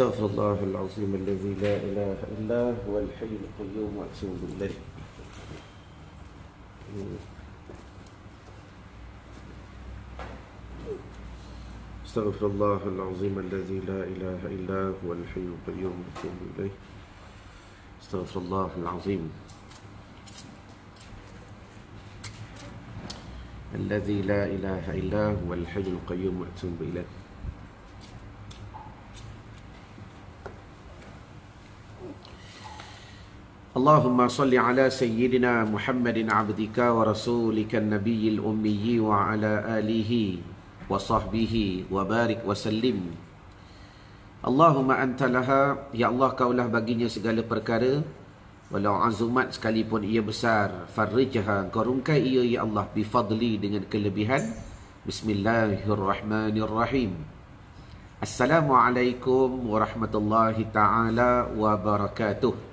استغفر الله العظيم الذي لا إله إلا هو الحي القيوم وأتوب إليه. استغفر الله العظيم الذي لا إله إلا هو الحي القيوم وأتوب إليه. استغفر الله العظيم الذي لا إله إلا هو الحي القيوم وأتوب إليه. اللهم صل على سيدنا محمد عبدك ورسولك النبي الأمي وعلى آله وصحبه وبارك وسلم. Allahumma anta laha, ya Allah kaulah baginya segala perkara, walau azumat sekalipun ia besar, farrijha, kau rungkai ia ya Allah, bifadli, dengan kelebihan. Bismillahirrahmanirrahim. Assalamualaikum warahmatullahi ta'ala wabarakatuh.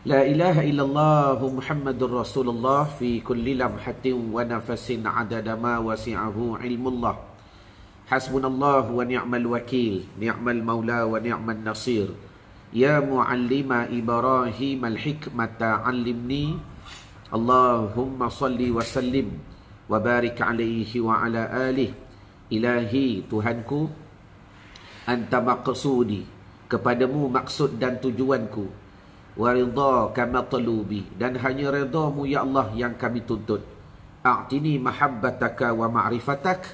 La ilaha illallah Muhammadur Rasulullah fi kulli lamhatin wa nafasin adada ma wasi'ahu ilmullah. Hasbunallah wa ni'mal wakil, ni'mal maula wa ni'mal nasir. Ya muallima Ibrahim al-hikmata 'allimni. Allahumma salli wa sallim wa barik alaihi wa ala alihi. Ilahi, Tuhanku, anta maqsudi, kepadamu maksud dan tujuanku, wa ridhaka matlubi, dan hanya redamu ya Allah yang kami tuntut. A'tini mahabbataka wa ma'rifatak,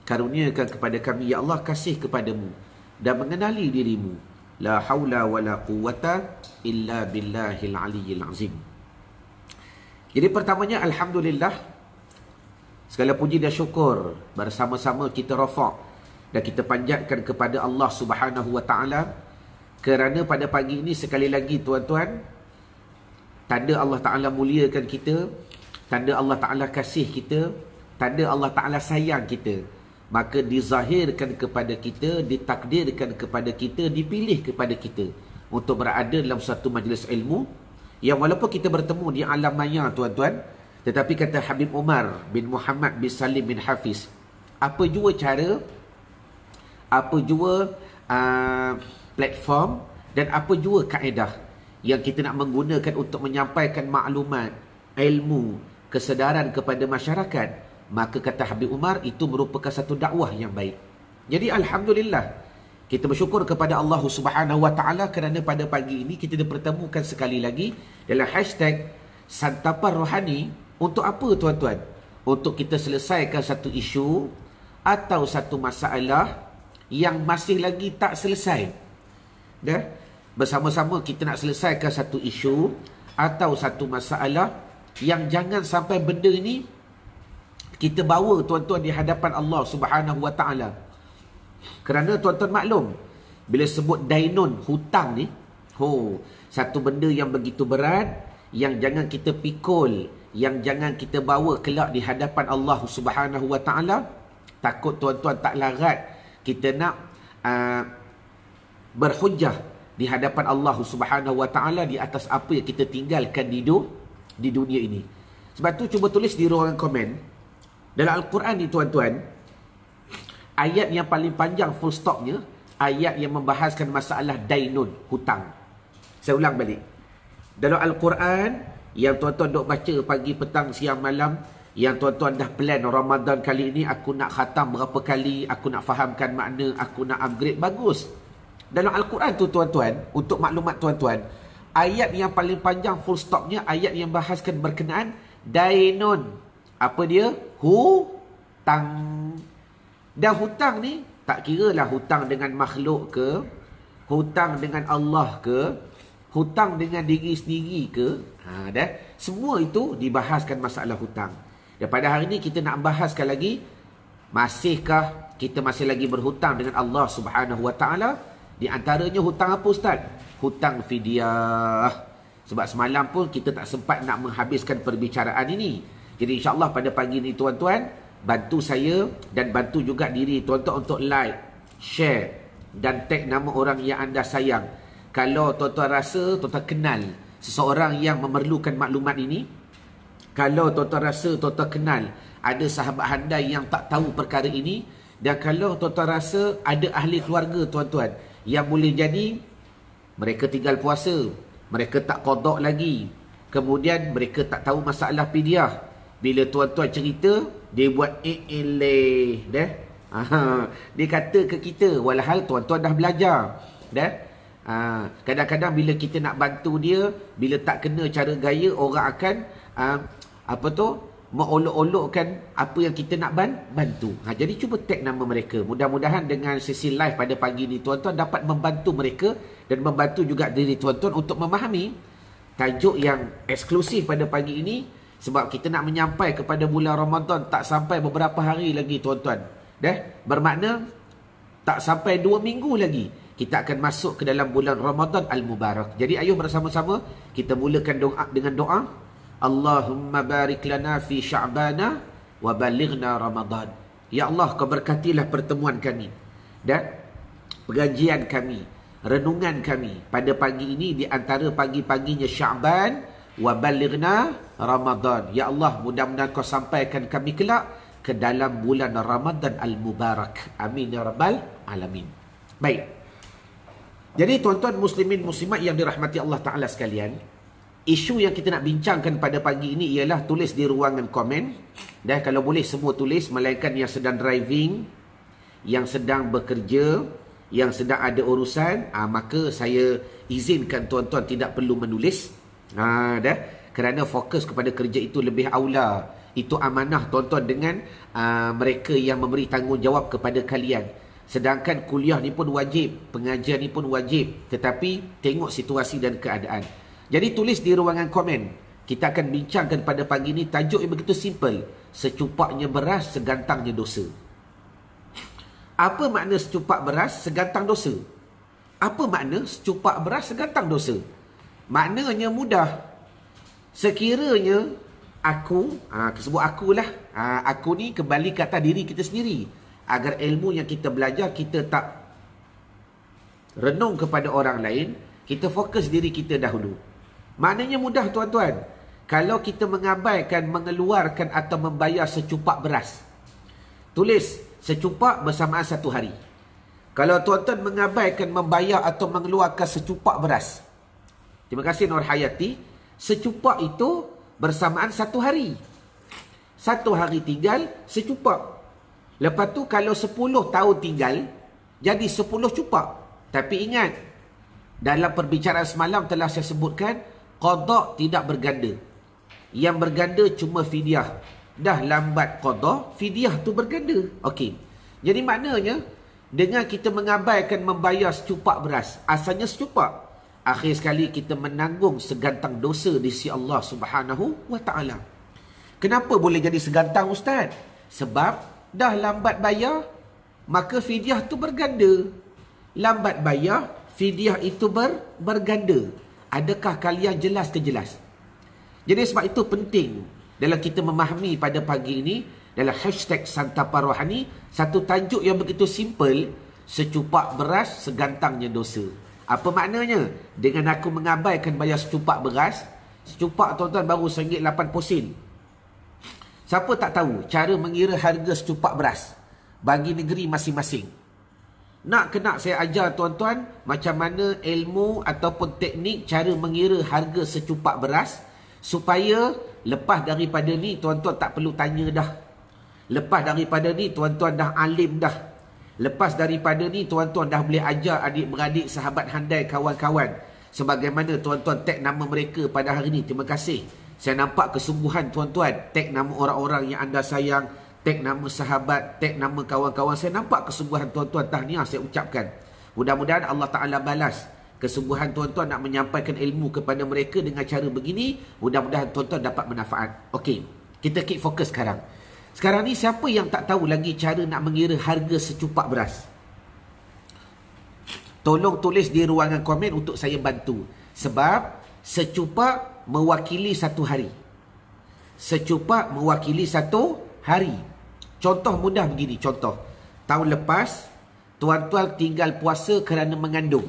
karuniakan kepada kami ya Allah kasih kepadamu dan mengenali dirimu. La haula wa la quwwata illa billahil aliyyil azim. Jadi pertamanya, alhamdulillah, segala puji dan syukur bersama-sama kita rafa' dan kita panjatkan kepada Allah Subhanahu wa taala, kerana pada pagi ini sekali lagi tuan-tuan, tanda Allah Taala muliakan kita, tanda Allah Taala kasih kita, tanda Allah Taala sayang kita, maka dizahirkan kepada kita, ditakdirkan kepada kita, dipilih kepada kita untuk berada dalam satu majlis ilmu yang walaupun kita bertemu di alam maya tuan-tuan, tetapi kata Habib Umar bin Muhammad bin Salim bin Hafiz, apa jua cara, apa jua platform dan apa jua kaedah yang kita nak menggunakan untuk menyampaikan maklumat, ilmu, kesedaran kepada masyarakat, maka kata Habib Umar, itu merupakan satu dakwah yang baik. Jadi alhamdulillah, kita bersyukur kepada Allah Subhanahu wa taala kerana pada pagi ini kita dipertemukan sekali lagi dalam hashtag Santapan Rohani. Untuk apa tuan-tuan? Untuk kita selesaikan satu isu atau satu masalah yang masih lagi tak selesai. Dah? Bersama-sama kita nak selesaikan satu isu atau satu masalah yang jangan sampai benda ni kita bawa tuan-tuan di hadapan Allah Subhanahu wa taala. Kerana tuan-tuan maklum, bila sebut dainun, hutang ni, satu benda yang begitu berat, yang jangan kita pikul, yang jangan kita bawa kelak di hadapan Allah Subhanahu wa taala. Takut tuan-tuan tak larat kita nak berhujjah di hadapan Allah Subhanahu wa taala di atas apa yang kita tinggalkan di dunia ini. Sebab tu cuba tulis di ruangan komen. Dalam Al-Quran ni tuan-tuan, ayat yang paling panjang full stopnya, ayat yang membahaskan masalah dainun, hutang. Saya ulang balik. Dalam Al-Quran yang tuan-tuan duk baca pagi, petang, siang, malam, yang tuan-tuan dah plan Ramadan kali ini aku nak khatam berapa kali, aku nak fahamkan makna, aku nak upgrade, bagus. Dalam Al-Quran tu tuan-tuan, untuk maklumat tuan-tuan, ayat yang paling panjang full stopnya, ayat yang bahaskan berkenaan dainun. Apa dia? Hutang. Dan hutang ni tak kira lah hutang dengan makhluk ke, hutang dengan Allah ke, hutang dengan diri sendiri ke. Dah. Semua itu dibahaskan masalah hutang. Dan pada hari ini kita nak bahaskan lagi, masihkah kita masih lagi berhutang dengan Allah Subhanahu wa taala? Di antaranya hutang apa ustaz? Hutang fidyah. Sebab semalam pun kita tak sempat nak menghabiskan perbicaraan ini. Jadi insyaAllah pada pagi ini tuan-tuan, bantu saya dan bantu juga diri tuan-tuan untuk like, share dan tag nama orang yang anda sayang. Kalau tuan-tuan rasa tuan-tuan kenal seseorang yang memerlukan maklumat ini, kalau tuan-tuan rasa tuan-tuan kenal ada sahabat anda yang tak tahu perkara ini, dan kalau tuan-tuan rasa ada ahli keluarga tuan-tuan Yang boleh jadi, mereka tinggal puasa, mereka tak qada lagi. Kemudian mereka tak tahu masalah fidyah. Bila tuan-tuan cerita, dia buat eleh dah. Dia kata ke kita, walhal tuan-tuan dah belajar dah. Kadang-kadang bila kita nak bantu dia, bila tak kena cara gaya, orang akan mengolok-olokkan apa yang kita nak bantu. Jadi cuba tag nama mereka. Mudah-mudahan dengan sesi live pada pagi ni, tuan-tuan dapat membantu mereka dan membantu juga diri tuan-tuan untuk memahami tajuk yang eksklusif pada pagi ini. Sebab kita nak menyampai kepada bulan Ramadan, tak sampai beberapa hari lagi tuan-tuan. Bermakna tak sampai 2 minggu lagi kita akan masuk ke dalam bulan Ramadan Al-Mubarak. Jadi ayuh bersama-sama kita mulakan doa dengan doa. Allahumma barik lana fi sya'bana wa balighna Ramadan. Ya Allah, kau berkatilah pertemuan kami dan pengajian kami, renungan kami pada pagi ini di antara pagi-paginya Sya'ban wa balighna Ramadan. Ya Allah, mudah-mudahan kau sampaikan kami kelak ke dalam bulan Ramadan Al-Mubarak. Amin ya rabbal alamin. Baik. Jadi tuan-tuan muslimin muslimat yang dirahmati Allah Ta'ala sekalian, isu yang kita nak bincangkan pada pagi ini ialah tulis di ruangan komen. Dan kalau boleh semua tulis, melainkan yang sedang driving, yang sedang bekerja, yang sedang ada urusan, maka saya izinkan tuan-tuan tidak perlu menulis. Kerana fokus kepada kerja itu lebih aula. Itu amanah tuan-tuan dengan mereka yang memberi tanggungjawab kepada kalian. Sedangkan kuliah ni pun wajib, pengajian ni pun wajib, tetapi tengok situasi dan keadaan. Jadi tulis di ruangan komen. Kita akan bincangkan pada pagi ini tajuk yang begitu simple. Secupaknya beras, segantangnya dosa. Apa makna secupak beras, segantang dosa? Apa makna secupak beras, segantang dosa? Maknanya mudah. Sekiranya aku, sebut akulah, aku ni kembali ke atas diri kita sendiri. Agar ilmu yang kita belajar, kita tak renung kepada orang lain, kita fokus diri kita dahulu. Maknanya mudah tuan-tuan. Kalau kita mengabaikan, mengeluarkan atau membayar secupak beras, tulis secupak bersamaan 1 hari. Kalau tuan-tuan mengabaikan, membayar atau mengeluarkan secupak beras, terima kasih Nur Hayati, secupak itu bersamaan 1 hari. 1 hari tinggal secupak. Lepas tu kalau 10 tahun tinggal, jadi 10 cupak. Tapi ingat, dalam perbicaraan semalam telah saya sebutkan, qada tidak berganda. Yang berganda cuma fidyah. Dah lambat qada, fidyah tu berganda. Okey. Jadi maknanya, dengan kita mengabaikan membayar secupak beras, asalnya secupak, akhir sekali kita menanggung segantang dosa di sisi Allah Subhanahu wa Ta'ala. Kenapa boleh jadi segantang Ustaz? Sebab dah lambat bayar, maka fidyah tu berganda. Lambat bayar, fidyah itu berganda. Adakah kalian jelas ke jelas? Jadi sebab itu penting dalam kita memahami pada pagi ini, dalam hashtag Santapa Rohani, satu tajuk yang begitu simple, secupak beras, segantangnya dosa. Apa maknanya? Dengan aku mengabaikan bayar secupak beras, secupak tuan-tuan baru RM1.80. Siapa tak tahu cara mengira harga secupak beras bagi negeri masing-masing? Nak saya ajar tuan-tuan macam mana ilmu ataupun teknik cara mengira harga secupak beras, supaya lepas daripada ni tuan-tuan tak perlu tanya dah. Lepas daripada ni tuan-tuan dah alim dah. Lepas daripada ni tuan-tuan dah boleh ajar adik-beradik, sahabat handai, kawan-kawan. Sebagaimana tuan-tuan tag nama mereka pada hari ini. Terima kasih. Saya nampak kesungguhan tuan-tuan. Tag nama orang-orang yang anda sayang, tag nama sahabat, tag nama kawan-kawan. Saya nampak kesungguhan tuan-tuan. Tahniah saya ucapkan. Mudah-mudahan Allah Ta'ala balas kesungguhan tuan-tuan nak menyampaikan ilmu kepada mereka dengan cara begini. Mudah-mudahan tuan-tuan dapat manfaat. Okey, kita keep fokus sekarang. Sekarang ni siapa yang tak tahu lagi cara nak mengira harga secupak beras? Tolong tulis di ruangan komen untuk saya bantu. Sebab secupak mewakili 1 hari. Secupak mewakili 1 hari. Contoh mudah begini, contoh. Tahun lepas, tuan-tuan tinggal puasa kerana mengandung.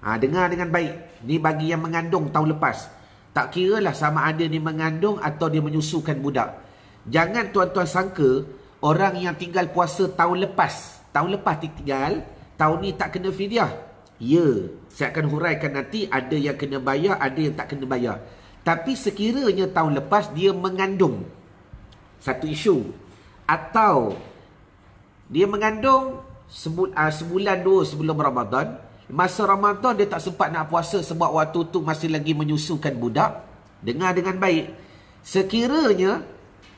Dengar dengan baik. Ni bagi yang mengandung tahun lepas. Tak kira lah sama ada dia mengandung atau dia menyusukan budak. Jangan tuan-tuan sangka orang yang tinggal puasa tahun lepas tinggal, tahun ni tak kena fidyah. Ya, saya akan huraikan nanti, ada yang kena bayar, ada yang tak kena bayar. Tapi sekiranya tahun lepas dia mengandung, satu isu. Atau dia mengandung sebulan dua sebelum Ramadan, masa Ramadan dia tak sempat nak puasa sebab waktu tu masih lagi menyusukan budak. Dengar dengan baik. Sekiranya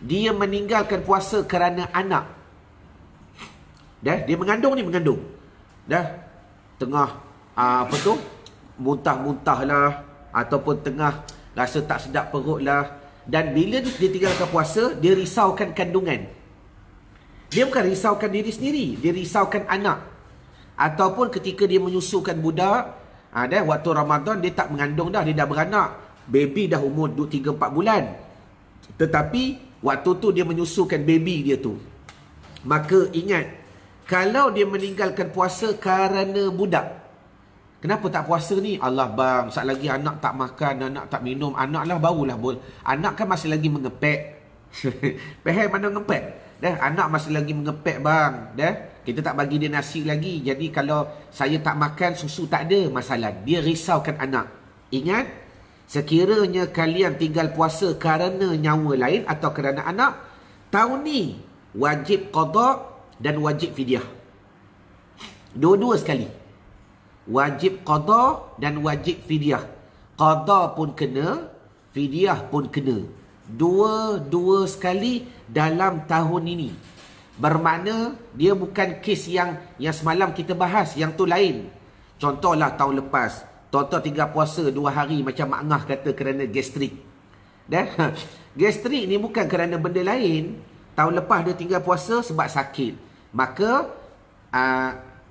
dia meninggalkan puasa kerana anak, dia mengandung ni, tengah muntah-muntah lah, ataupun tengah rasa tak sedap perut lah, dan bila dia tinggalkan puasa, dia risaukan kandungan. Dia bukan risaukan diri sendiri, dia risaukan anak. Ataupun ketika dia menyusukan budak, waktu Ramadan dia tak mengandung dah, dia dah beranak, baby dah umur 3-4 bulan, tetapi waktu tu dia menyusukan baby dia tu. Maka ingat, kalau dia meninggalkan puasa kerana budak, kenapa tak puasa ni? Allah bang, sat lagi anak tak makan, anak tak minum, anak lah barulah anak kan masih lagi mengepek. Faham mana ngepek? Anak masih lagi mengepek bang. Kita tak bagi dia nasi lagi. Jadi kalau saya tak makan, susu tak ada, masalah. Dia risaukan anak. Ingat, sekiranya kalian tinggal puasa kerana nyawa lain atau kerana anak, tahun ni wajib qada dan wajib fidyah. Dua-dua sekali. Wajib qada dan wajib fidyah. Qada pun kena, fidyah pun kena. Dua-dua sekali dalam tahun ini. Bermakna dia bukan kes yang semalam kita bahas, yang tu lain. Contohlah tahun lepas, tuan-tuan tinggal puasa 2 hari macam Mak Ngah kata kerana gastrik. Gastrik ni bukan kerana benda lain. Tahun lepas dia tinggal puasa sebab sakit. Maka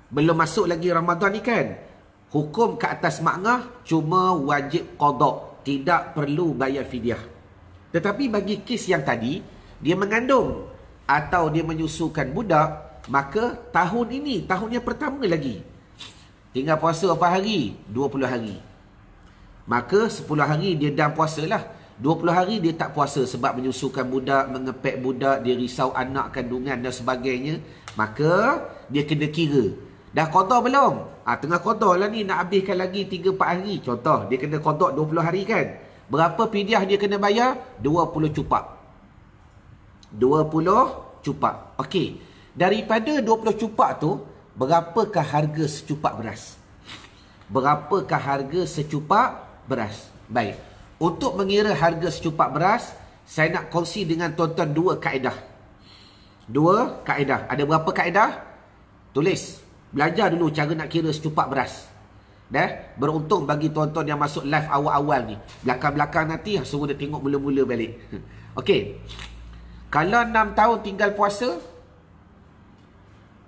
belum masuk lagi Ramadan ni kan. Hukum ke atas Mak Ngah cuma wajib qada, tidak perlu bayar fidyah. Tetapi bagi kes yang tadi, dia mengandung atau dia menyusukan budak, maka tahun ini, tahun yang pertama lagi, tinggal puasa berapa hari? 20 hari. Maka 10 hari dia dah puasa lah. 20 hari dia tak puasa sebab menyusukan budak, mengepek budak, dia risau anak kandungan dan sebagainya. Maka dia kena kira, dah qada belum? Tengah qada lah ni, nak habiskan lagi 3-4 hari. Contoh, dia kena qada 20 hari kan. Berapa fidyah dia kena bayar? 20 cupak. 20 cupak. Okey. Daripada 20 cupak tu, berapakah harga secupak beras? Berapakah harga secupak beras? Baik. Untuk mengira harga secupak beras, saya nak kongsi dengan tuan-tuan 2 kaedah. 2 kaedah. Ada berapa kaedah? Tulis. Belajar dulu cara nak kira secupak beras. Beruntung bagi tuan-tuan yang masuk live awal-awal ni. Belakang-belakang nanti suruh dia tengok mula-mula balik. Okey. Kalau 6 tahun tinggal puasa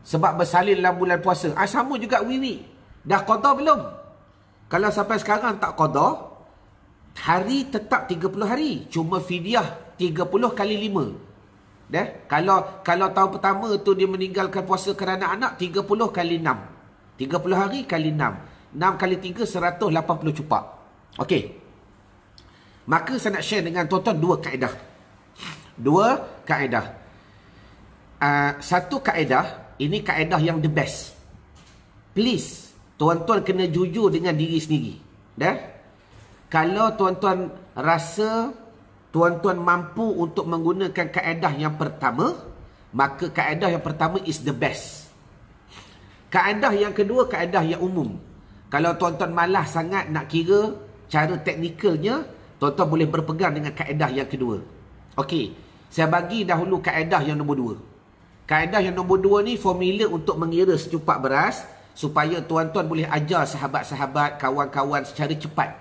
sebab bersalin dalam bulan puasa, sama juga wiwi. Dah qada belum? Kalau sampai sekarang tak qada, hari tetap 30 hari. Cuma fidyah 30 kali 5. Kalau tahun pertama tu dia meninggalkan puasa kerana anak, 30 kali 6. 30 hari kali 6. 6 kali 3, 180 cupak. Okey. Maka saya nak share dengan tuan-tuan 2 kaedah. 2 kaedah. Satu kaedah, ini kaedah yang the best. Please, tuan-tuan kena jujur dengan diri sendiri. Kalau tuan-tuan rasa tuan-tuan mampu untuk menggunakan kaedah yang pertama, maka kaedah yang pertama is the best. Kaedah yang kedua, kaedah yang umum. Kalau tuan-tuan malas sangat nak kira cara teknikalnya, tuan-tuan boleh berpegang dengan kaedah yang kedua. Okey, saya bagi dahulu kaedah yang nombor 2. Kaedah yang nombor 2 ni formula untuk mengira secupak beras supaya tuan-tuan boleh ajar sahabat-sahabat, kawan-kawan secara cepat.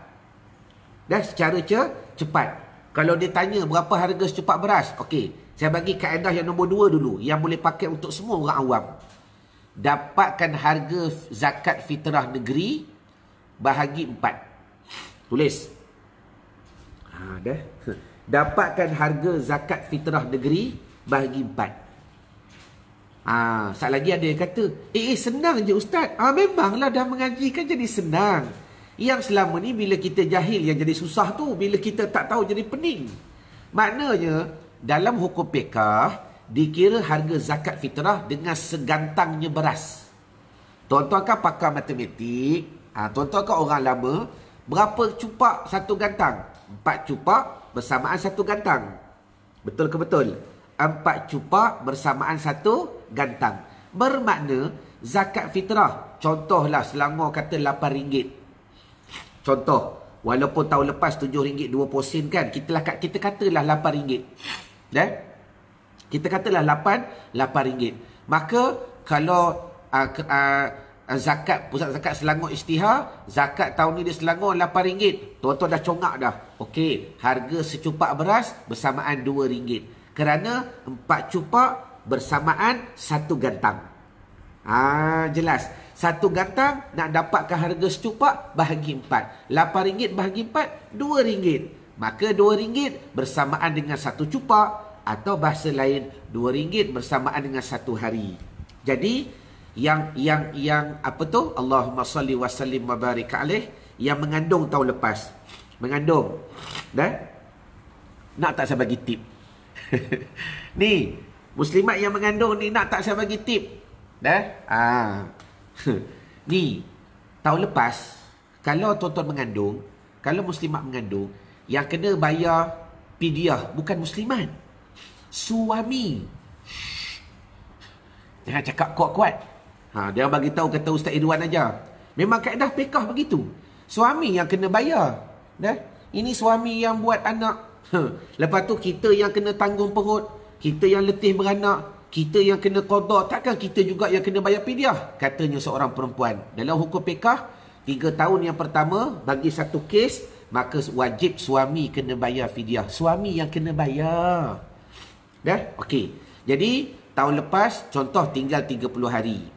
Secara cepat. Kalau dia tanya berapa harga secupak beras, okey, saya bagi kaedah yang nombor 2 dulu, yang boleh pakai untuk semua orang awam. Dapatkan harga zakat fitrah negeri bahagi 4. Tulis. Dapatkan harga zakat fitrah negeri bahagi 4. Sat lagi ada yang kata, senang je Ustaz. Memanglah dah mengaji kan jadi senang. Yang selama ni bila kita jahil yang jadi susah tu, bila kita tak tahu jadi pening. Maknanya dalam hukum fiqh dikira harga zakat fitrah dengan segantangnya beras. Tuan-tuan kan pakar matematik, Tuan-tuan kan orang lama, berapa cupak satu gantang? 4 cupak bersamaan satu gantang. Betul ke betul? 4 cupak bersamaan satu gantang. Bermakna zakat fitrah, contohlah Selangor kata RM8. Contoh, walaupun tahun lepas RM7 2 kan, kita katalah RM8. Kita katalah RM8. Maka kalau zakat, pusat zakat Selangor Isytihar, zakat tahun ni di Selangor RM8. Tuan-tuan dah congak dah. Okey, harga secupak beras bersamaan RM2. Kerana 4 cupak bersamaan satu gantang. Jelas. Satu gantang nak dapatkan harga secupak bahagi 4. RM8 bahagi 4, RM2. Maka RM2 bersamaan dengan satu cupak, atau bahasa lain RM2 bersamaan dengan satu hari. Jadi yang apa tu? Allahumma salli wa sallim wa barik alaih, yang mengandung tahun lepas. Mengandung. Nak tak saya bagi tip? Ni, muslimat yang mengandung ni, nak tak saya bagi tip? Ni, tahun lepas, kalau tuan-tuan mengandung, kalau muslimat mengandung, yang kena bayar fidyah bukan muslimat, suami. Jangan cakap kuat-kuat. Dia bagi tahu kata Ustaz Idwan aja. Memang kaedah fiqh begitu. Suami yang kena bayar. Ini suami yang buat anak. Lepas tu kita yang kena tanggung perut, kita yang letih beranak, kita yang kena qada, takkan kita juga yang kena bayar fidyah? Katanya seorang perempuan. Dalam hukum fiqh, 3 tahun yang pertama bagi satu kes, maka wajib suami kena bayar fidyah. Suami yang kena bayar. Okey. Jadi tahun lepas contoh tinggal 30 hari.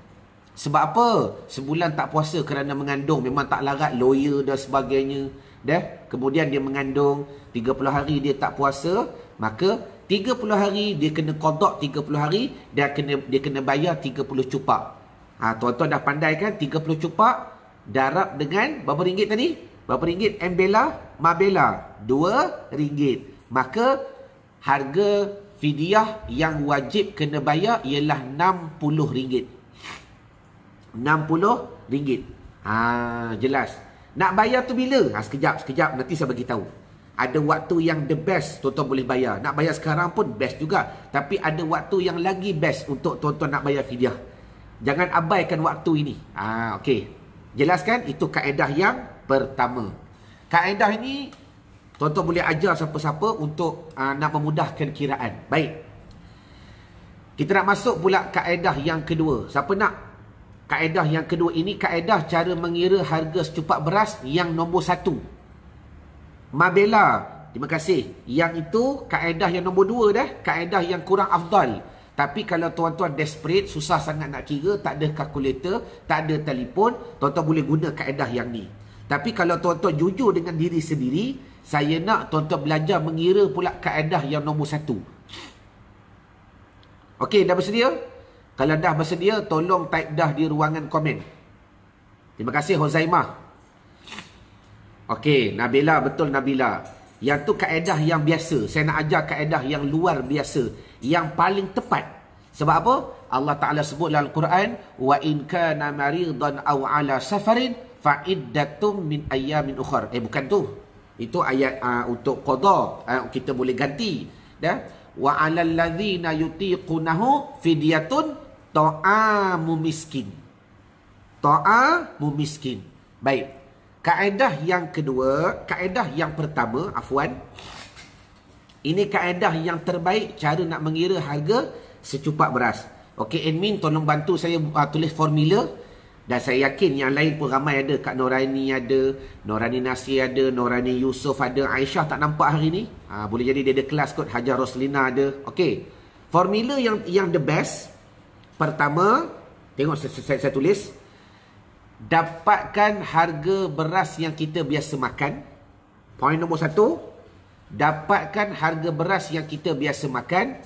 Sebab apa? Sebulan tak puasa kerana mengandung, memang tak larat lawyer dan sebagainya. Kemudian dia mengandung 30 hari dia tak puasa, maka 30 hari dia kena qada 30 hari, dia kena bayar 30 cupak. Tuan-tuan dah pandai kan? 30 cupak darab dengan berapa ringgit tadi? Berapa ringgit? Mabela RM2. Maka harga fidyah yang wajib kena bayar ialah RM60. RM60. Jelas. Nak bayar tu bila? Sekejap. Nanti saya bagi tahu. Ada waktu yang the best tuan-tuan boleh bayar. Nak bayar sekarang pun best juga. Tapi ada waktu yang lagi best untuk tuan-tuan nak bayar fidyah. Jangan abaikan waktu ini. Okey. Jelaskan? Itu kaedah yang pertama. Kaedah ini tuan-tuan boleh ajar siapa-siapa untuk nak memudahkan kiraan. Baik. Kita nak masuk pula kaedah yang kedua. Siapa nak? Kaedah yang kedua ini kaedah cara mengira harga secupak beras yang nombor 1. Mabela. Terima kasih. Yang itu kaedah yang nombor 2 dah. Kaedah yang kurang afdal. Tapi kalau tuan-tuan desperate, susah sangat nak kira, tak ada kalkulator, tak ada telefon, tuan-tuan boleh guna kaedah yang ni. Tapi kalau tuan-tuan jujur dengan diri sendiri, saya nak tuan-tuan belajar mengira pula kaedah yang nombor 1. Okey, dah bersedia? Kalau dah bersedia, tolong type dah di ruangan komen. Terima kasih Hozaimah. Okey, Nabila, betul Nabila. Yang tu kaedah yang biasa. Saya nak ajar kaedah yang luar biasa, yang paling tepat. Sebab apa? Allah Ta'ala sebut dalam Al-Quran, wa in kana maridan aw ala safarin fa iddatum min ayyamin ukhra. Bukan tu. Itu ayat untuk qada. Kita boleh ganti. Wa 'alal ladzina yutiqunahu fidyatun ta'amu miskin. Ta'amu miskin. Baik. Kaedah yang kedua, kaedah yang pertama, afwan. Ini kaedah yang terbaik cara nak mengira harga secupak beras. Okey, admin tolong bantu saya tulis formula. Dan saya yakin yang lain pun ramai ada. Kak Norani ada, Norani Nasir ada, Norani Yusof ada, Aisyah tak nampak hari ni. Boleh jadi dia ada kelas kot, Hajar Roslina ada. Okey. Formula yang the best. Pertama, tengok saya tulis. Dapatkan harga beras yang kita biasa makan. Poin nombor 1. Dapatkan harga beras yang kita biasa makan.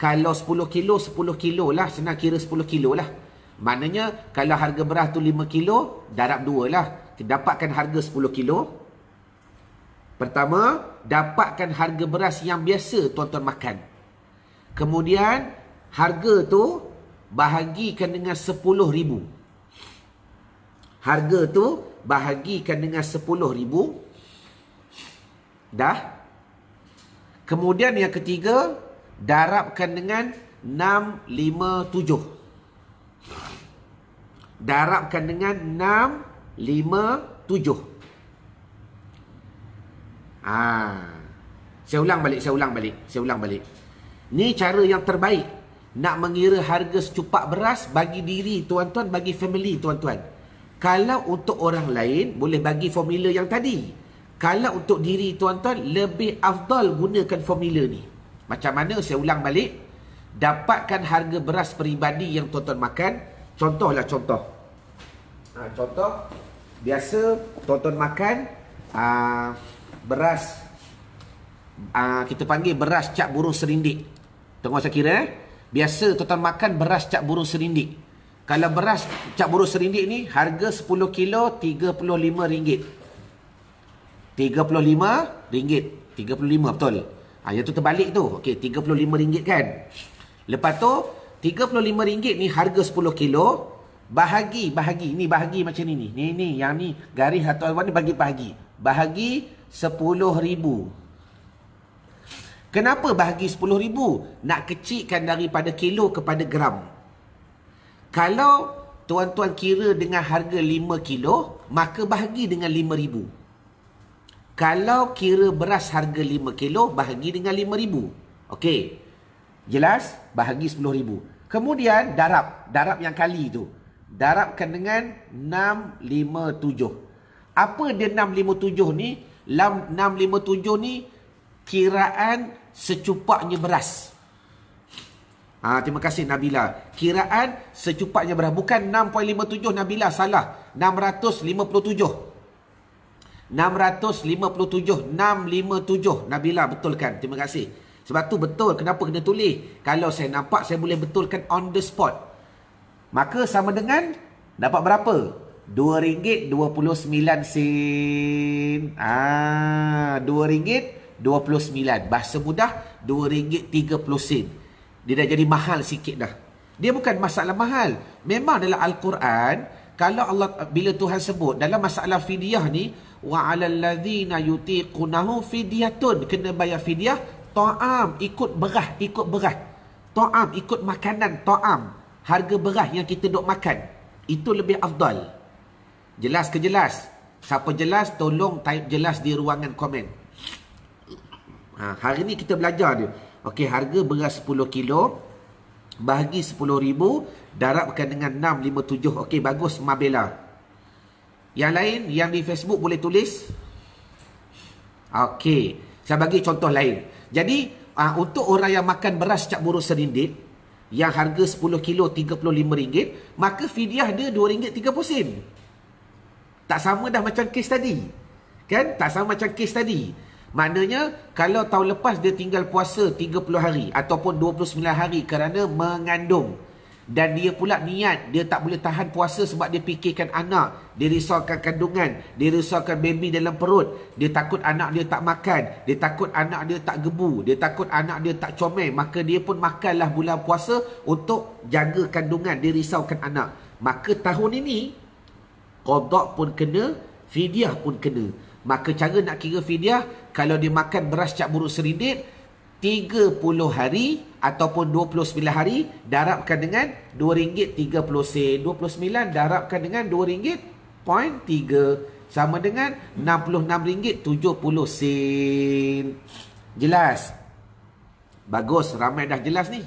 Kalau 10 kilo, 10 kilo lah. Senang kira 10 kilo lah. Maknanya kalau harga beras tu 5 kilo, darab 2 lah. Dapatkan harga 10 kilo. Pertama, dapatkan harga beras yang biasa tuan-tuan makan. Kemudian, harga tu bahagikan dengan 10,000. Harga tu bahagikan dengan 10,000. Dah. Kemudian yang ketiga, darabkan dengan 657. Darabkan dengan 657. Saya ulang balik. Ni cara yang terbaik nak mengira harga secupak beras bagi diri tuan-tuan, bagi family tuan-tuan. Kalau untuk orang lain, boleh bagi formula yang tadi. Kalau untuk diri tuan-tuan, lebih afdal gunakan formula ni. Macam mana? Saya ulang balik. Dapatkan harga beras peribadi yang tuan-tuan makan. Contohlah contoh. Contoh, biasa tuan-tuan makan beras, kita panggil beras cap burung serindik. Tengok saya kira. Biasa tuan-tuan makan beras cap burung serindik. Kalau beras cap burung serindik ni, harga 10 kilo RM35. RM35, betul. Yang tu terbalik tu. Okey, RM35 kan. Lepas tu, RM35 ni harga 10 kilo. Bahagi. Ni bahagi macam ni. Ni, yang ni. Garis atau apa ni bahagi. Bahagi 10,000. Kenapa bahagi 10,000? Nak kecilkan daripada kilo kepada gram. Kalau tuan-tuan kira dengan harga 5 kilo, maka bahagi dengan 5,000. Kalau kira beras harga 5 kilo, bahagi dengan 5,000. Okey. Jelas? Bahagi 10,000. Kemudian darab yang kali tu. Darabkan dengan 657. Apa dia 657 ni? 657 ni kiraan secupaknya beras. Terima kasih Nabila. Kiraan secupaknya beras. Bukan 6.57 Nabila, salah. 657 Nabila, betulkan. Terima kasih. Sebab tu betul. Kenapa kena tulis? Kalau saya nampak, saya boleh betulkan on the spot. Maka sama dengan dapat berapa? RM2.29. RM2.29. Bahasa mudah, RM2.30. Dia dah jadi mahal sikit dah. Dia bukan masalah mahal. Memang dalam Al-Quran, kalau Allah, bila Tuhan sebut dalam masalah fidyah ni, wa 'alal ladzina yutiqunahu fidyatun, kena bayar fidyah, ta'am, ikut beras. Ta'am, ikut makanan, ta'am. Harga beras yang kita duk makan. Itu lebih afdal. Jelas ke jelas? Siapa jelas, tolong type jelas di ruangan komen. Hari ni kita belajar dia. Okey, harga beras 10 kilo, bahagi 10,000, darabkan dengan 657. Okey, bagus Mabela. Yang lain, yang di Facebook boleh tulis. Okey, saya bagi contoh lain. Jadi, untuk orang yang makan beras cap burung serindik, yang harga 10 kilo RM35, maka fidyah dia RM2.30. Tak sama dah macam kes tadi. Kan? Tak sama macam kes tadi. Maknanya, kalau tahun lepas dia tinggal puasa 30 hari ataupun 29 hari kerana mengandung. Dan dia pula niat, dia tak boleh tahan puasa sebab dia fikirkan anak. Dia risaukan kandungan. Dia risaukan baby dalam perut. Dia takut anak dia tak makan. Dia takut anak dia tak gebu. Dia takut anak dia tak comel. Maka dia pun makanlah bulan puasa untuk jaga kandungan. Dia risaukan anak. Maka tahun ini, qada pun kena, fidyah pun kena. Maka cara nak kira fidyah, kalau dia makan beras cap burung serindik 30 hari ataupun 29 hari, darabkan dengan RM2.30. 29 darabkan dengan RM2.3 sama dengan RM66.70. Jelas? Bagus, ramai dah jelas ni.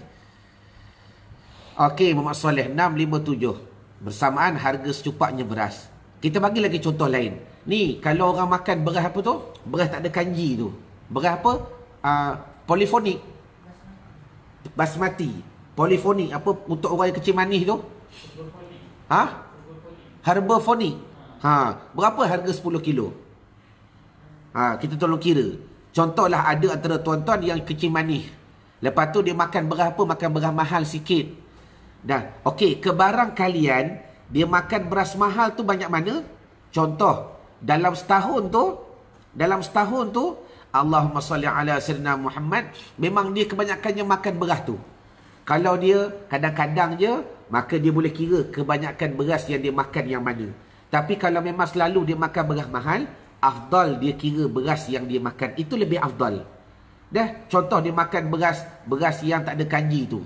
Okey, Muhammad Soleh, 657. Bersamaan harga secupaknya beras. Kita bagi lagi contoh lain. Ni, kalau orang makan beras apa tu? Beras tak ada kanji tu. Beras apa? Polifonik. Basmati. Polifonik. Apa untuk orang yang kecil manis tu? Herbofonik. Berapa harga 10 kilo? Kita tolong kira. Contohlah ada antara tuan-tuan yang kecil manis. Lepas tu dia makan beras apa? Makan beras mahal sikit. Dah. Okey, kebarang kalian, dia makan beras mahal tu banyak mana? Contoh, dalam setahun tu, Allahumma salli ala sayyidina Muhammad, memang dia kebanyakannya makan beras tu. Kalau dia kadang-kadang je, maka dia boleh kira kebanyakan beras yang dia makan yang mana. Tapi kalau memang selalu dia makan beras mahal, afdal dia kira beras yang dia makan itu lebih afdal. Dah, contoh dia makan beras yang tak ada kanji tu.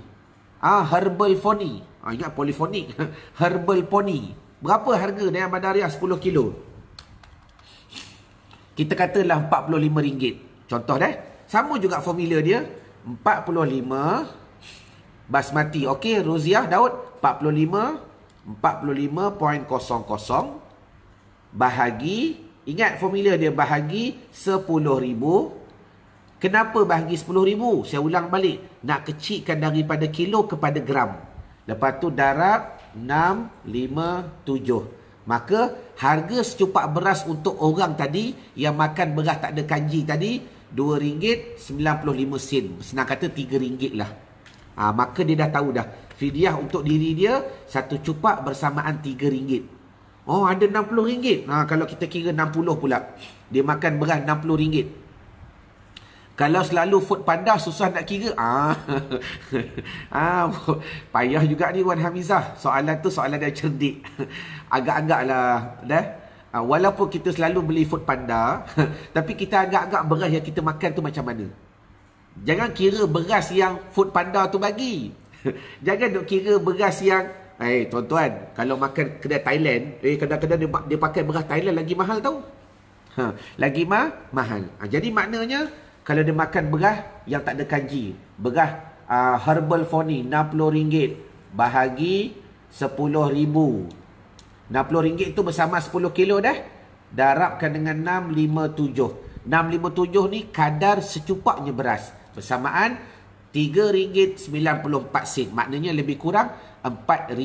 Herbal Pony. Ingat polifonik. Herbal Pony. Berapa harga Dayang Badariah 10 kilo? Kita katalah RM45. Contoh dah. Sama juga formula dia. 45 basmati. Okey, Roziah Daud 45.00 bahagi, ingat formula dia, bahagi 10,000. Kenapa bahagi 10,000? Saya ulang balik. Nak kecilkan daripada kilo kepada gram. Lepas tu darab 657. Maka harga secupak beras untuk orang tadi yang makan beras tak ada kanji tadi RM2.95. Senang kata RM3 lah. Maka dia dah tahu dah. Fidyah untuk diri dia satu cupak bersamaan RM3. Oh, ada RM60. Kalau kita kira 60 pula. Dia makan beras RM60. Kalau selalu food panda susah nak kira. Payah juga ni Wan Hamizah. Soalan tu soalan yang cerdik. Agak-agak lah. Walaupun kita selalu beli food panda, tapi kita agak-agak beras yang kita makan tu macam mana. Jangan kira beras yang food panda tu bagi. Jangan duk kira beras yang, tuan-tuan, kalau makan kedai Thailand, kadang-kadang dia pakai beras Thailand lagi mahal tau. Lagi mahal. Jadi maknanya, kalau dia makan beras yang tak ada kanji, beras Herbal Pony RM60 bahagi 10,000. RM60 tu bersama 10 kilo dah. Darabkan dengan 657. 657 ni kadar secupaknya beras. Bersamaan RM3.94. Maknanya lebih kurang RM4.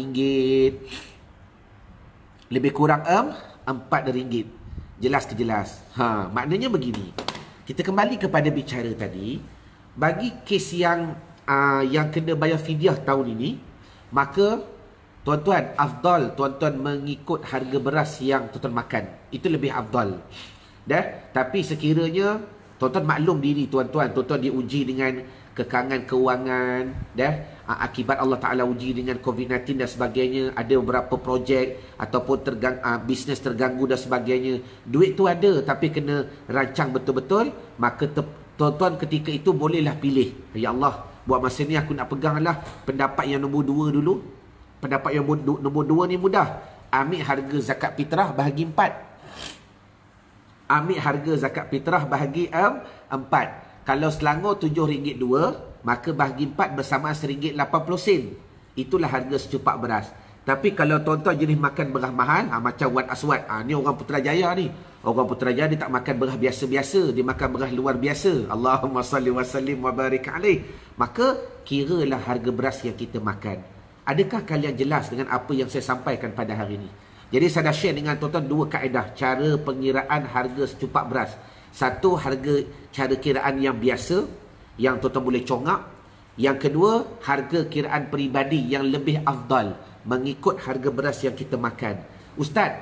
Lebih kurang RM4. Jelas ke jelas? Maknanya begini. Kita kembali kepada bicara tadi. Bagi kes yang kena bayar fidyah tahun ini, maka tuan-tuan, afdal tuan-tuan mengikut harga beras yang tuan-tuan makan. Itu lebih afdal. Tapi sekiranya tuan-tuan maklum diri tuan-tuan diuji dengan kekangan kewangan, akibat Allah Ta'ala uji dengan COVID-19 dan sebagainya, ada beberapa projek ataupun bisnes terganggu dan sebagainya. Duit tu ada tapi kena rancang betul-betul, maka tuan-tuan ketika itu bolehlah pilih. Ya Allah, buat masa ni aku nak peganglah pendapat yang nombor 2 dulu. Pendapat yang nombor 2 ni mudah. Ambil harga zakat fitrah bahagi 4. Ambil harga zakat fitrah bahagi 4. Kalau Selangor RM7.2, maka bahagi 4 bersama RM1.80. Itulah harga secupak beras. Tapi kalau tuan-tuan jenis makan beras mahal, macam Wan Aswad, ni orang Putrajaya ni. Orang Putrajaya dia tak makan beras biasa-biasa, dia makan beras luar biasa. Allahumma salli wa sallim wa barik alaih. Maka kiralah harga beras yang kita makan. Adakah kalian jelas dengan apa yang saya sampaikan pada hari ini? Jadi saya dah share dengan tuan-tuan 2 kaedah cara pengiraan harga secupak beras. Satu, cara kiraan yang biasa, yang tuan-tuan boleh congak. Yang kedua, harga kiraan peribadi yang lebih afdal, mengikut harga beras yang kita makan. Ustaz,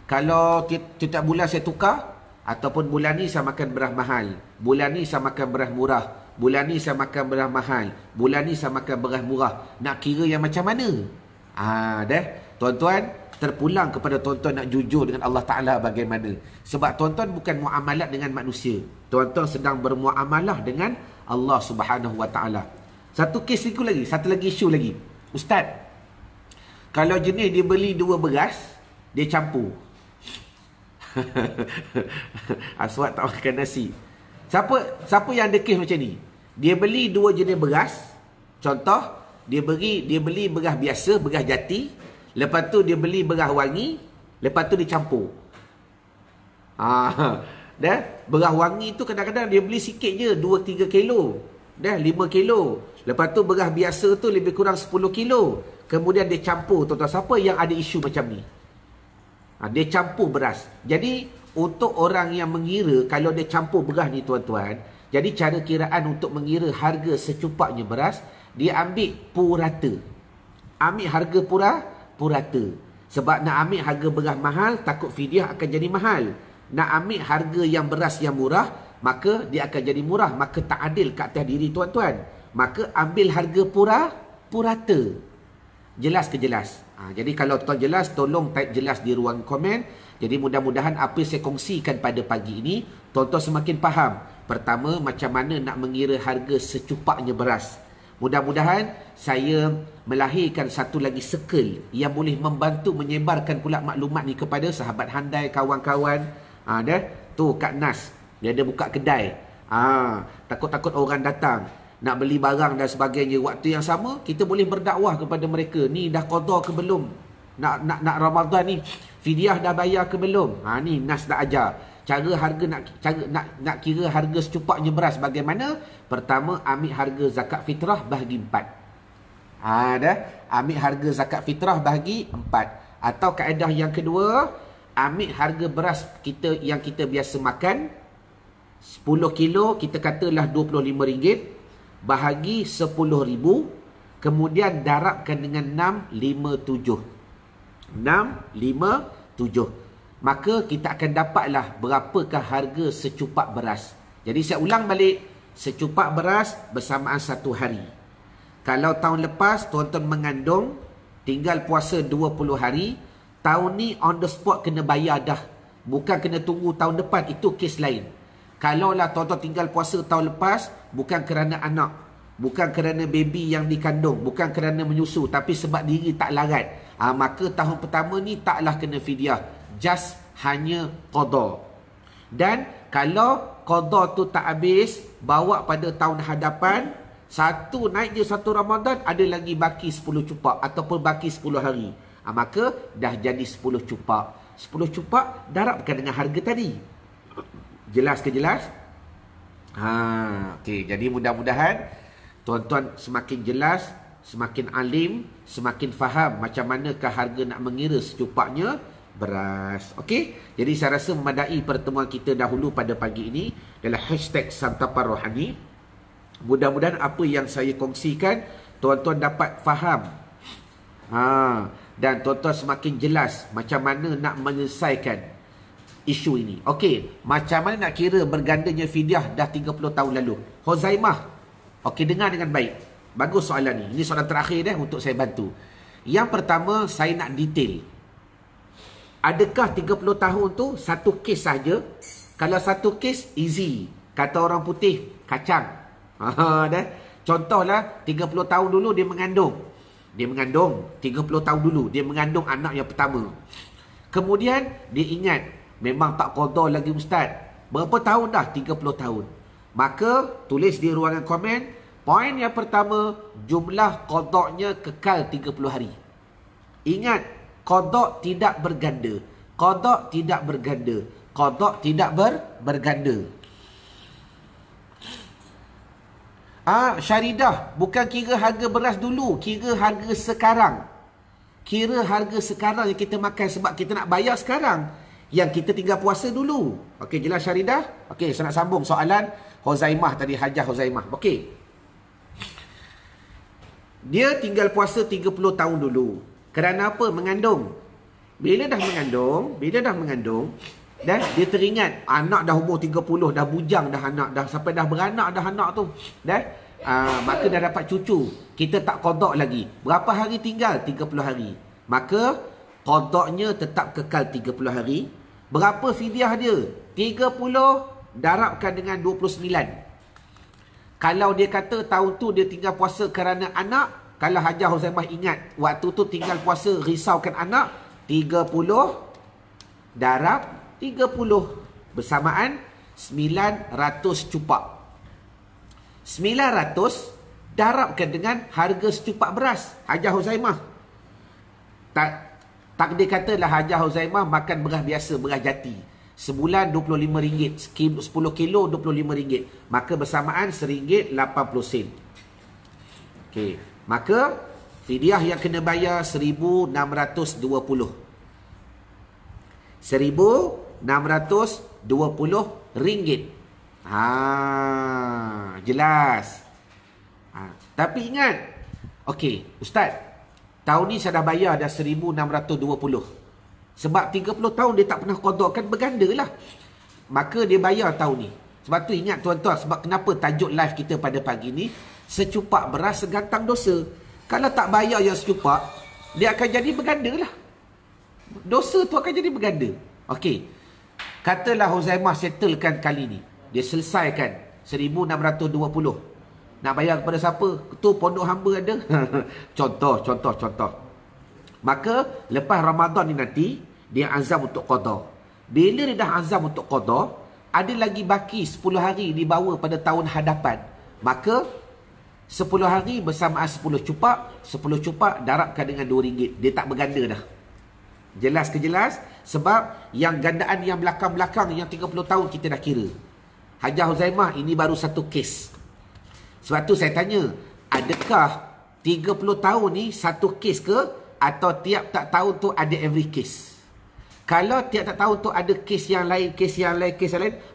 kalau setiap bulan saya tukar, ataupun bulan ni saya makan beras mahal, bulan ni saya makan beras murah, bulan ni saya makan beras mahal, bulan ni saya makan beras murah, nak kira yang macam mana? Tuan-tuan, terpulang kepada tuan-tuan nak jujur dengan Allah Ta'ala bagaimana. Sebab tuan-tuan bukan muamalat dengan manusia. Tuan-tuan sedang bermuamalah dengan Allah Subhanahu Wa Ta'ala. Satu kes lagi, satu lagi isu lagi. Ustaz, kalau jenis dia beli 2 beras, dia campur. Aswad tak makan nasi. Siapa yang ada kes macam ni? Dia beli 2 jenis beras. Contoh, dia beli beras biasa, beras jati. Lepas tu dia beli beras wangi, lepas tu dia campur. Beras wangi tu kadang-kadang dia beli sikit je, 2-3 kilo. 5 kilo. Lepas tu beras biasa tu lebih kurang 10 kilo. Kemudian dia campur. Tuan-tuan, siapa yang ada isu macam ni? Dia campur beras. Jadi untuk orang yang mengira kalau dia campur beras ni tuan-tuan, jadi cara kiraan untuk mengira harga secupaknya beras, dia ambil purata. Ambil harga purata. Sebab nak ambil harga beras mahal, takut fidyah akan jadi mahal. Nak ambil harga yang beras yang murah, maka dia akan jadi murah. Maka tak adil ke atas diri tuan-tuan. Maka ambil harga purata. jelas ke jelas. Jadi kalau tuan jelas, tolong type jelas di ruang komen. Jadi mudah-mudahan apa yang saya kongsikan pada pagi ini, tuan-tuan semakin faham. Pertama, macam mana nak mengira harga secupaknya beras. Mudah-mudahan saya melahirkan satu lagi circle yang boleh membantu menyebarkan pula maklumat ni kepada sahabat handai, kawan-kawan. Dah tu Kak Nas, dia ada buka kedai. Takut-takut orang datang nak beli barang dan sebagainya. Waktu yang sama kita boleh berdakwah kepada mereka. Ni dah qada ke belum? Nak Ramadan ni fidyah dah bayar ke belum? Ni Nas dah ajar. Cara nak kira harga secupaknya beras bagaimana? Pertama, ambil harga zakat fitrah bahagi 4. Dah. Ambil harga zakat fitrah bahagi 4. Atau kaedah yang kedua, ambil harga beras kita yang kita biasa makan 10 kilo, kita katalah RM25, bahagi 10,000, kemudian darabkan dengan 657. 657. Maka kita akan dapatlah berapakah harga secupak beras. Jadi saya ulang balik, secupak beras bersamaan 1 hari. Kalau tahun lepas tuan-tuan mengandung, tinggal puasa 20 hari, tahun ni on the spot kena bayar dah. Bukan kena tunggu tahun depan, itu kes lain. Kalaulah tuan-tuan tinggal puasa tahun lepas, bukan kerana anak, bukan kerana baby yang dikandung, bukan kerana menyusu, tapi sebab diri tak larat, maka tahun pertama ni taklah kena fidyah. Just hanya qada. Dan kalau qada tu tak habis, bawa pada tahun hadapan, naik je satu Ramadan, ada lagi baki 10 cupak ataupun baki 10 hari. Maka dah jadi 10 cupak. 10 cupak darabkan dengan harga tadi. Jelas ke jelas? Okey, jadi mudah-mudahan tuan-tuan semakin jelas, semakin alim, semakin faham macam manakah harga nak mengira secupaknya beras. Okey, jadi saya rasa memadai pertemuan kita dahulu pada pagi ini dalam hashtag Santapan Rohani. Mudah-mudahan apa yang saya kongsikan tuan-tuan dapat faham. Dan tuan-tuan semakin jelas macam mana nak menyelesaikan isu ini. Okey, macam mana nak kira bergandanya fidyah dah 30 tahun lalu? Huzaimah. Okey, dengar dengan baik. Bagus soalan ni. Ini soalan terakhir untuk saya bantu. Yang pertama, saya nak detail. Adakah 30 tahun tu satu kes saja? Kalau satu kes, easy. Kata orang putih, kacang. Dah. Contohlah, 30 tahun dulu dia mengandung. 30 tahun dulu dia mengandung anak yang pertama. Kemudian dia ingat, memang tak qada lagi ustaz. Berapa tahun dah? 30 tahun. Maka tulis di ruangan komen, poin yang pertama, jumlah qadanya kekal 30 hari. Ingat, qada tidak berganda. Qada tidak berganda. Qada tidak berganda. Syaridah, bukan kira harga beras dulu, kira harga sekarang. Kira harga sekarang yang kita makan sebab kita nak bayar sekarang. Yang kita tinggal puasa dulu. Okey, jelas Syaridah? Okey, saya nak sambung soalan Huzaimah tadi, Hajah Huzaimah. Okey. Dia tinggal puasa 30 tahun dulu. Kerana apa? Mengandung. Bila dah mengandung, dan dia teringat anak dah umur 30, dah bujang dah anak, dah sampai dah beranak dah anak tu. Maka dah dapat cucu. Kita tak qada lagi. Berapa hari tinggal? 30 hari. Maka qadanya tetap kekal 30 hari. Berapa fidyah dia? 30 darabkan dengan 29. Kalau dia kata tahun tu dia tinggal puasa kerana anak, kalau Hajah Huzaimah ingat, waktu tu tinggal puasa risaukan anak, 30 darab 30 bersamaan 900 cupak. 900 darabkan dengan harga secupak beras. Hajah Huzaimah. Tak dia katalah Hajah Huzaimah makan beras biasa, beras jati. Sebulan RM25, 10 kilo RM25. Maka bersamaan RM1.80. Okey. Maka fidyah yang kena bayar RM1,620. RM1,620. Jelas. Tapi ingat. Okey, Ustaz, tahun ni saya dah bayar dah RM1,620. Sebab 30 tahun dia tak pernah qada, kan berganda lah. Maka dia bayar tahun ni. Sebab tu ingat tuan-tuan, sebab kenapa tajuk live kita pada pagi ni, secupak beras segantang dosa. Kalau tak bayar yang secupak, dia akan jadi berganda lah. Dosa tu akan jadi berganda. Okey. Katalah Huzaimah settlekan kali ni. Dia selesaikan 1620. Nak bayar kepada siapa? Tu pondok hamba ada. Contoh. Maka lepas Ramadan ni nanti, dia azam untuk qada. Bila dia dah azam untuk qada, ada lagi baki 10 hari dibawa pada tahun hadapan. Maka 10 hari bersamaan 10 cupak darabkan dengan RM2. Dia tak berganda dah. Jelas ke jelas? Sebab yang gandaan yang belakang-belakang, yang 30 tahun kita dah kira. Hajah Huzaimah ini baru satu kes. Sebab tu saya tanya, adakah 30 tahun ni satu kes ke? Atau tiap tak tahun tu ada every case? Kalau tiap tak tahun tu ada kes yang lain,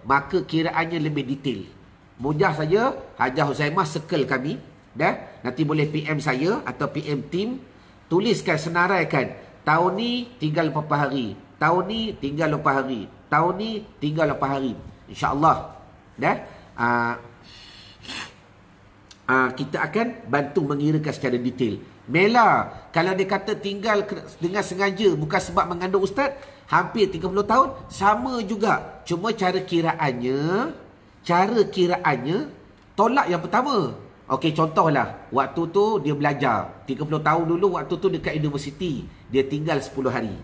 maka kiraannya lebih detail. Mudah saja, Hajah Huzaimah circle kami. Dah, nanti boleh PM saya atau PM team. Tuliskan, senaraikan. Tahun ni tinggal berapa hari? Tahun ni tinggal berapa hari? Tahun ni tinggal berapa hari? InsyaAllah. Dah? Kita akan bantu mengirakan secara detail. Mela, kalau dia kata tinggal dengan sengaja bukan sebab mengandung ustaz, hampir 30 tahun, sama juga. Cuma cara kiraannya tolak yang pertama. Okey, contohlah, waktu tu dia belajar 30 tahun dulu, waktu tu dekat universiti, dia tinggal 10 hari.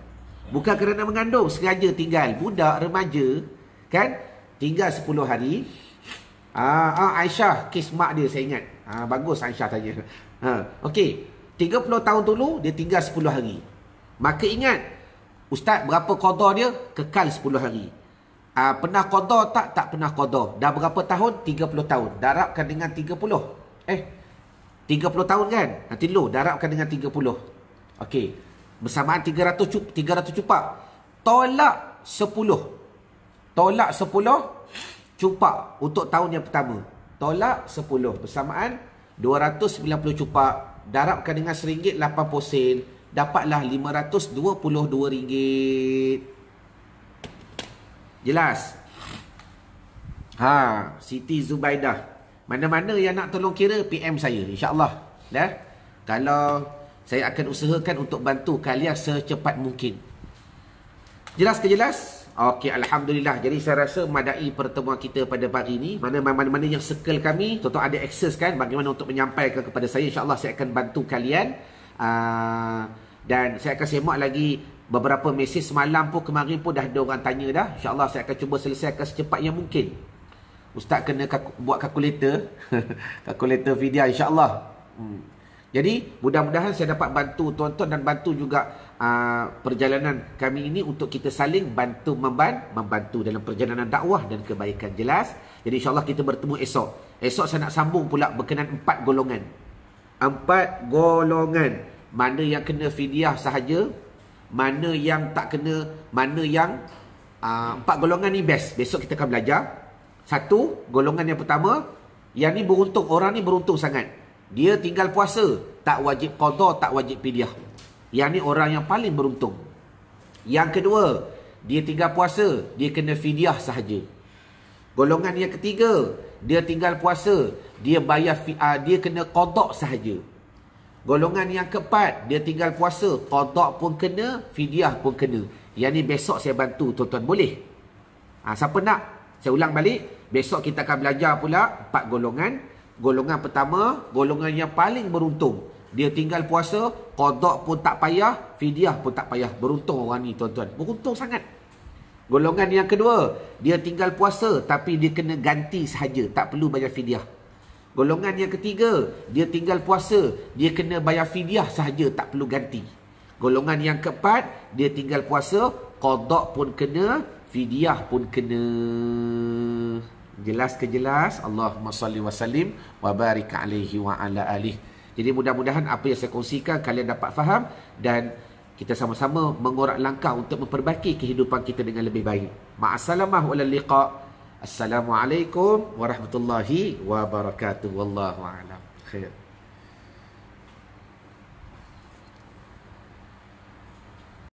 Bukan kerana mengandung, sengaja tinggal. Budak remaja kan, tinggal 10 hari. Aisyah, kes mak dia saya ingat. Bagus Aisyah tanya. Okey, 30 tahun dulu dia tinggal 10 hari. Maka ingat, ustaz berapa qada dia? Kekal 10 hari. Pernah qada tak? Tak pernah qada. Dah berapa tahun? 30 tahun. Darabkan dengan 30. 30 tahun kan? Nanti dulu darabkan dengan 30. Okey. Bersamaan 300 cupak. Tolak 10. Tolak 10 cupak untuk tahun yang pertama. Tolak 10 bersamaan 290 cupak. Darabkan dengan RM1.80, dapatlah RM522. Jelas? Siti Zubaidah. Mana-mana yang nak tolong kira, PM saya, insya-Allah. Dah? Kalau saya akan usahakan untuk bantu kalian secepat mungkin. Jelas ke jelas? Okey, alhamdulillah. Jadi saya rasa madai pertemuan kita pada pagi ini. Mana-mana yang circle kami, tuan-tuan ada akses kan bagaimana untuk menyampaikan kepada saya. InsyaAllah saya akan bantu kalian. Dan saya akan semak lagi beberapa mesej semalam pun, kemarin pun dah ada orang tanya dah. InsyaAllah saya akan cuba selesaikan secepat yang mungkin. Ustaz kena buat kalkulator. Kalkulator video insyaAllah. Jadi mudah-mudahan saya dapat bantu tuan-tuan dan bantu juga perjalanan kami ini untuk kita saling membantu dalam perjalanan dakwah dan kebaikan. Jelas? Jadi insyaAllah kita bertemu esok. Esok saya nak sambung pula berkenaan 4 golongan. 4 golongan. Mana yang kena fidyah sahaja, mana yang tak kena, mana yang 4 golongan ni best. Besok kita akan belajar. 1, golongan yang pertama, yang ni beruntung, orang ni beruntung sangat. Dia tinggal puasa, tak wajib qada, tak wajib fidyah. Yang ni orang yang paling beruntung. Yang kedua, dia tinggal puasa, dia kena fidyah sahaja. Golongan yang ketiga, dia tinggal puasa, dia kena qada sahaja. Golongan yang keempat, dia tinggal puasa, qada pun kena, fidyah pun kena. Yang ni besok saya bantu tuan-tuan, boleh? Siapa nak? Saya ulang balik. Besok kita akan belajar pula 4 golongan. Golongan pertama, golongan yang paling beruntung. Dia tinggal puasa, qada pun tak payah, fidyah pun tak payah. Beruntung orang ni tuan-tuan. Beruntung sangat. Golongan yang kedua, dia tinggal puasa tapi dia kena ganti sahaja, tak perlu bayar fidyah. Golongan yang ketiga, dia tinggal puasa, dia kena bayar fidyah sahaja, tak perlu ganti. Golongan yang keempat, dia tinggal puasa, qada pun kena, fidyah pun kena. Jelas ke jelas? Allahumma salli wa sallim wa barik alaihi wa ala alihi. Jadi mudah-mudahan apa yang saya kongsikan kalian dapat faham dan kita sama-sama mengorak langkah untuk memperbaiki kehidupan kita dengan lebih baik. Ma'assalamah wa liqa. Assalamualaikum warahmatullahi wabarakatuh. Wallahu a'lam. Khair.